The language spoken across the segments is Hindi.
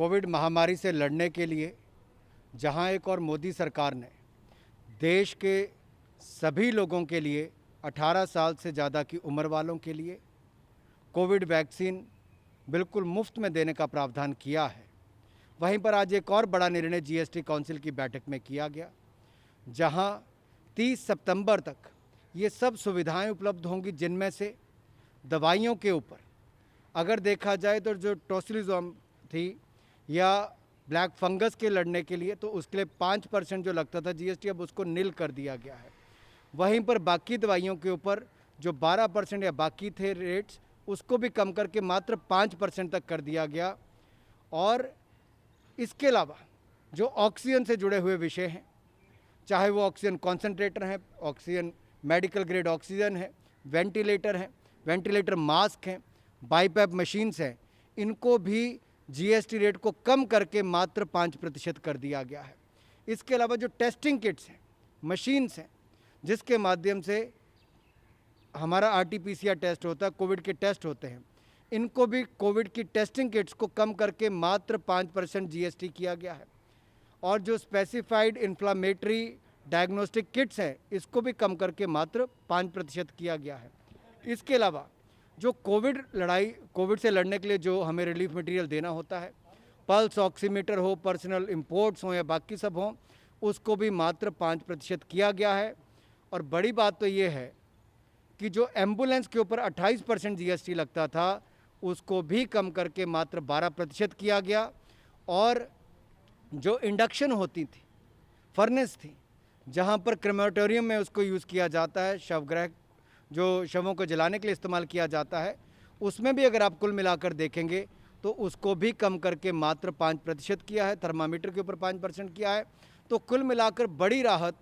कोविड महामारी से लड़ने के लिए जहां एक और मोदी सरकार ने देश के सभी लोगों के लिए 18 साल से ज़्यादा की उम्र वालों के लिए कोविड वैक्सीन बिल्कुल मुफ्त में देने का प्रावधान किया है। वहीं पर आज एक और बड़ा निर्णय जीएसटी काउंसिल की बैठक में किया गया, जहां 30 सितंबर तक ये सब सुविधाएं उपलब्ध होंगी, जिनमें से दवाइयों के ऊपर अगर देखा जाए तो जो टोसिलिज़ुमाब थी या ब्लैक फंगस के लड़ने के लिए, तो उसके लिए 5% जो लगता था जीएसटी, अब उसको नील कर दिया गया है। वहीं पर बाकी दवाइयों के ऊपर जो 12% या बाकी थे रेट्स, उसको भी कम करके मात्र 5% तक कर दिया गया। और इसके अलावा जो ऑक्सीजन से जुड़े हुए विषय हैं, चाहे वो ऑक्सीजन कॉन्सेंट्रेटर हैं, ऑक्सीजन मेडिकल ग्रेड ऑक्सीजन है, वेंटिलेटर हैं, वेंटिलेटर मास्क हैं, बाईपैप मशीन्स हैं, इनको भी जीएसटी रेट को कम करके मात्र 5% कर दिया गया है। इसके अलावा जो टेस्टिंग किट्स हैं, मशीन्स हैं, जिसके माध्यम से हमारा आरटीपीसीआर टेस्ट होता है, कोविड के टेस्ट होते हैं, इनको भी कोविड की टेस्टिंग किट्स को कम करके मात्र 5% जीएसटी किया गया है। और जो स्पेसिफाइड इन्फ्लामेटरी डायग्नोस्टिक किट्स हैं, इसको भी कम करके मात्र 5% किया गया है। इसके अलावा जो कोविड से लड़ने के लिए जो हमें रिलीफ मटेरियल देना होता है, पल्स ऑक्सीमीटर हो, पर्सनल इंपोर्ट्स हों या बाकी सब हों, उसको भी मात्र 5% किया गया है। और बड़ी बात तो ये है कि जो एम्बुलेंस के ऊपर 28% जीएसटी लगता था, उसको भी कम करके मात्र 12% किया गया। और जो इंडक्शन होती थी, फर्नेस थी, जहाँ पर क्रेमेटोरियम में उसको यूज़ किया जाता है, शवगृह जो शवों को जलाने के लिए इस्तेमाल किया जाता है, उसमें भी अगर आप कुल मिलाकर देखेंगे तो उसको भी कम करके मात्र 5% किया है। थर्मामीटर के ऊपर 5% किया है। तो कुल मिलाकर बड़ी राहत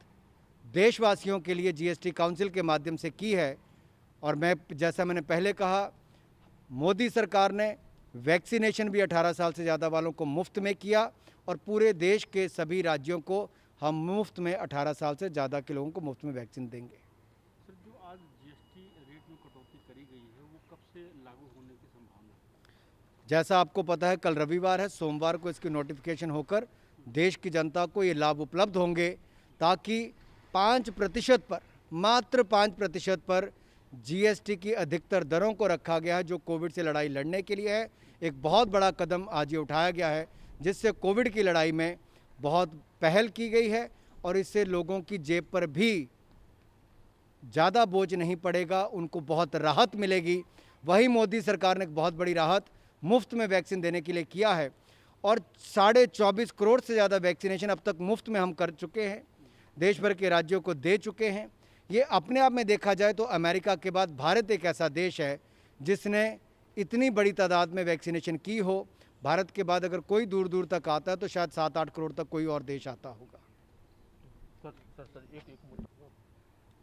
देशवासियों के लिए जीएसटी काउंसिल के माध्यम से की है। और जैसा मैंने पहले कहा, मोदी सरकार ने वैक्सीनेशन भी 18 साल से ज़्यादा वालों को मुफ्त में किया, और पूरे देश के सभी राज्यों को हम मुफ्त में 18 साल से ज़्यादा के लोगों को मुफ्त में वैक्सीन देंगे। सर, जो आज जीएसटी रेट में कटौती करी गई है, वो कब से लागू होने की संभावना है? जैसा आपको पता है, कल रविवार है, सोमवार को इसकी नोटिफिकेशन होकर देश की जनता को ये लाभ उपलब्ध होंगे, ताकि 5% पर, मात्र 5% पर जीएसटी की अधिकतर दरों को रखा गया है, जो कोविड से लड़ाई लड़ने के लिए है। एक बहुत बड़ा कदम आज ये उठाया गया है, जिससे कोविड की लड़ाई में बहुत पहल की गई है, और इससे लोगों की जेब पर भी ज़्यादा बोझ नहीं पड़ेगा, उनको बहुत राहत मिलेगी। वही मोदी सरकार ने एक बहुत बड़ी राहत मुफ्त में वैक्सीन देने के लिए किया है, और 24.5 करोड़ से ज़्यादा वैक्सीनेशन अब तक मुफ्त में हम कर चुके हैं, देश भर के राज्यों को दे चुके हैं। ये अपने आप में देखा जाए तो अमेरिका के बाद भारत एक ऐसा देश है जिसने इतनी बड़ी तादाद में वैक्सीनेशन की हो। भारत के बाद अगर कोई दूर दूर तक आता है तो शायद 7-8 करोड़ तक कोई और देश आता होगा।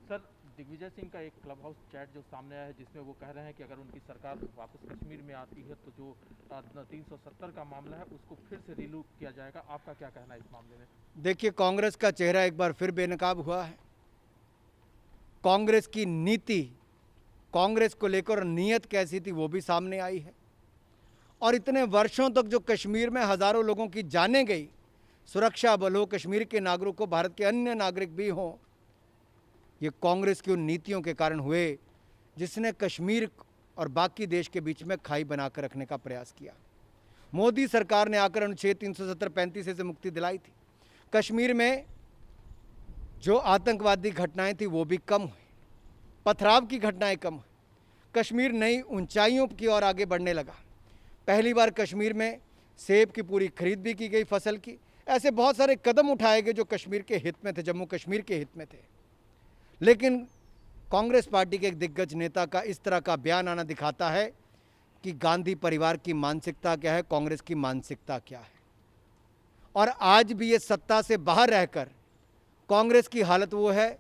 सर, दिग्विजय सिंह का एक क्लब हाउस चैट जो सामने आया है, जिसमें वो कह रहे हैं कि अगर उनकी सरकार वापस कश्मीर में आती है तो जो 370 का मामला है उसको फिर से रिलूट किया जाएगा। आपका क्या कहना है इस मामले में? देखिए, कांग्रेस का चेहरा एक बार फिर बेनकाब हुआ है। कांग्रेस की नीति, कांग्रेस को लेकर नीयत कैसी थी, वो भी सामने आई है। और इतने वर्षों तक जो कश्मीर में हज़ारों लोगों की जानें गई, सुरक्षा बल हो, कश्मीर के नागरिक हो, भारत के अन्य नागरिक भी हों, ये कांग्रेस की उन नीतियों के कारण हुए जिसने कश्मीर और बाकी देश के बीच में खाई बनाकर रखने का प्रयास किया। मोदी सरकार ने आकर अनुच्छेद 370-35 से मुक्ति दिलाई थी। कश्मीर में जो आतंकवादी घटनाएं थी वो भी कम हुई, पथराव की घटनाएं कम हुई, कश्मीर नई ऊंचाइयों की ओर आगे बढ़ने लगा। पहली बार कश्मीर में सेब की पूरी खरीद भी की गई, फसल की। ऐसे बहुत सारे कदम उठाए गए जो कश्मीर के हित में थे, जम्मू कश्मीर के हित में थे। लेकिन कांग्रेस पार्टी के एक दिग्गज नेता का इस तरह का बयान आना दिखाता है कि गांधी परिवार की मानसिकता क्या है, कांग्रेस की मानसिकता क्या है। और आज भी ये सत्ता से बाहर रहकर कांग्रेस की हालत वो है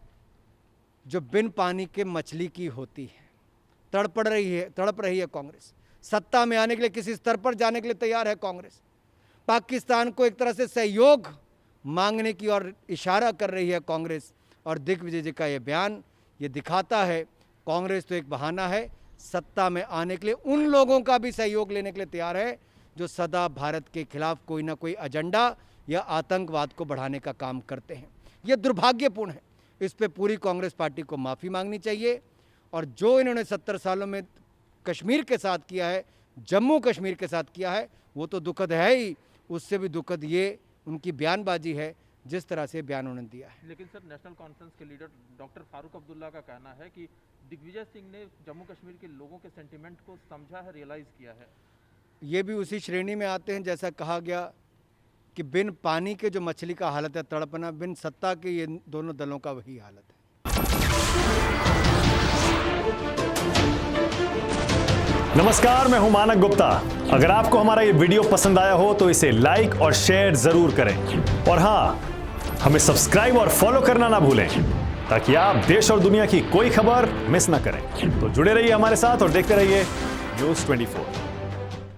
जो बिन पानी के मछली की होती है, तड़प रही है कांग्रेस। सत्ता में आने के लिए किसी स्तर पर जाने के लिए तैयार है कांग्रेस। पाकिस्तान को एक तरह से सहयोग मांगने की ओर इशारा कर रही है कांग्रेस। और दिग्विजय जी का ये बयान ये दिखाता है कांग्रेस तो एक बहाना है, सत्ता में आने के लिए उन लोगों का भी सहयोग लेने के लिए तैयार है जो सदा भारत के खिलाफ कोई ना कोई एजेंडा या आतंकवाद को बढ़ाने का काम करते हैं। ये दुर्भाग्यपूर्ण है। इस पे पूरी कांग्रेस पार्टी को माफ़ी मांगनी चाहिए और जो इन्होंने 70 सालों में कश्मीर के साथ किया है, जम्मू कश्मीर के साथ किया है, वो तो दुखद है ही, उससे भी दुखद ये उनकी बयानबाजी है जिस तरह से बयान उन्होंने दिया है। लेकिन सर, नेशनल कॉन्फ्रेंस के लीडर डॉक्टर फारूक अब्दुल्ला का कहना है कि दिग्विजय सिंह ने जम्मू कश्मीर के लोगों के सेंटिमेंट को समझा है, रियलाइज़ किया है। ये भी उसी श्रेणी में आते हैं, जैसा कहा गया कि बिन पानी के जो मछली का हालत है तड़पना, बिन सत्ता के ये दोनों दलों का वही हालत है। नमस्कार, मैं हूं मानक गुप्ता। अगर आपको हमारा ये वीडियो पसंद आया हो तो इसे लाइक और शेयर जरूर करें और हाँ, हमें सब्सक्राइब और फॉलो करना ना भूलें ताकि आप देश और दुनिया की कोई खबर मिस ना करें। तो जुड़े रहिए हमारे साथ और देखते रहिए न्यूज़ 24।